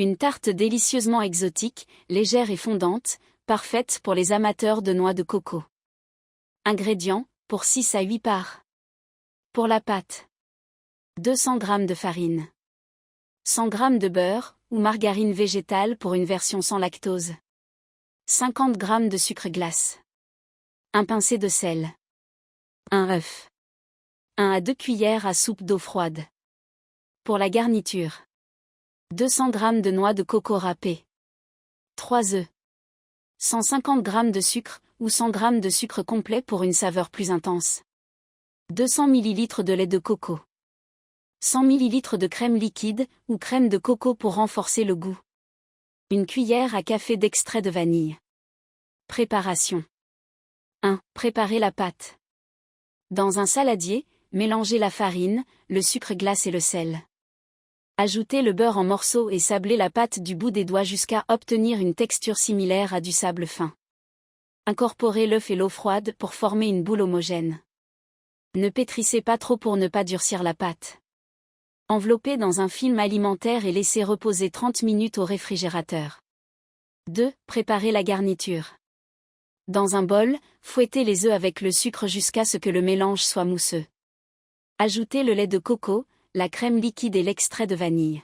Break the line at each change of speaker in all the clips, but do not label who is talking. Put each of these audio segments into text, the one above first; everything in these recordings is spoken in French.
Une tarte délicieusement exotique, légère et fondante, parfaite pour les amateurs de noix de coco. Ingrédients, pour 6 à 8 parts. Pour la pâte. 200 g de farine. 100 g de beurre, ou margarine végétale pour une version sans lactose. 50 g de sucre glace. Un pincé de sel. Un œuf. 1 à 2 cuillères à soupe d'eau froide. Pour la garniture. 200 g de noix de coco râpées. 3 œufs. 150 g de sucre, ou 100 g de sucre complet pour une saveur plus intense. 200 ml de lait de coco. 100 ml de crème liquide, ou crème de coco pour renforcer le goût. Une cuillère à café d'extrait de vanille. Préparation. 1. Préparer la pâte. Dans un saladier, mélangez la farine, le sucre glace et le sel. Ajoutez le beurre en morceaux et sablez la pâte du bout des doigts jusqu'à obtenir une texture similaire à du sable fin. Incorporez l'œuf et l'eau froide pour former une boule homogène. Ne pétrissez pas trop pour ne pas durcir la pâte. Enveloppez dans un film alimentaire et laissez reposer 30 minutes au réfrigérateur. 2. Préparez la garniture. Dans un bol, fouettez les œufs avec le sucre jusqu'à ce que le mélange soit mousseux. Ajoutez le lait de coco, la crème liquide et l'extrait de vanille.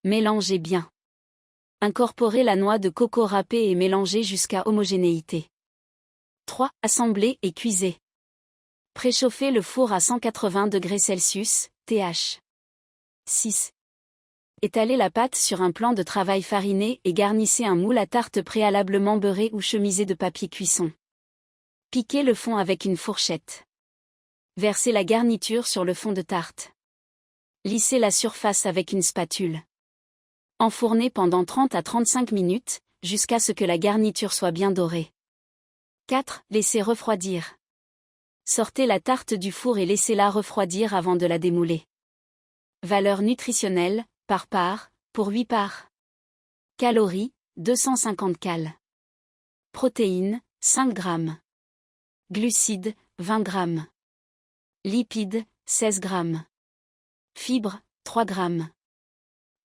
Mélangez bien. Incorporez la noix de coco râpée et mélangez jusqu'à homogénéité. 3. Assemblez et cuisez. Préchauffez le four à 180 degrés Celsius, TH. 6. Étalez la pâte sur un plan de travail fariné et garnissez un moule à tarte préalablement beurré ou chemisé de papier cuisson. Piquez le fond avec une fourchette. Versez la garniture sur le fond de tarte. Lissez la surface avec une spatule. Enfournez pendant 30 à 35 minutes, jusqu'à ce que la garniture soit bien dorée. 4. Laissez refroidir. Sortez la tarte du four et laissez-la refroidir avant de la démouler. Valeur nutritionnelle, par part, pour 8 parts. Calories, 250 cal. Protéines, 5 g. Glucides, 20 g. Lipides, 16 g. Fibres, 3 g.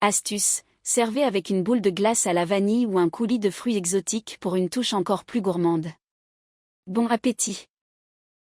Astuce, servez avec une boule de glace à la vanille ou un coulis de fruits exotiques pour une touche encore plus gourmande. Bon appétit!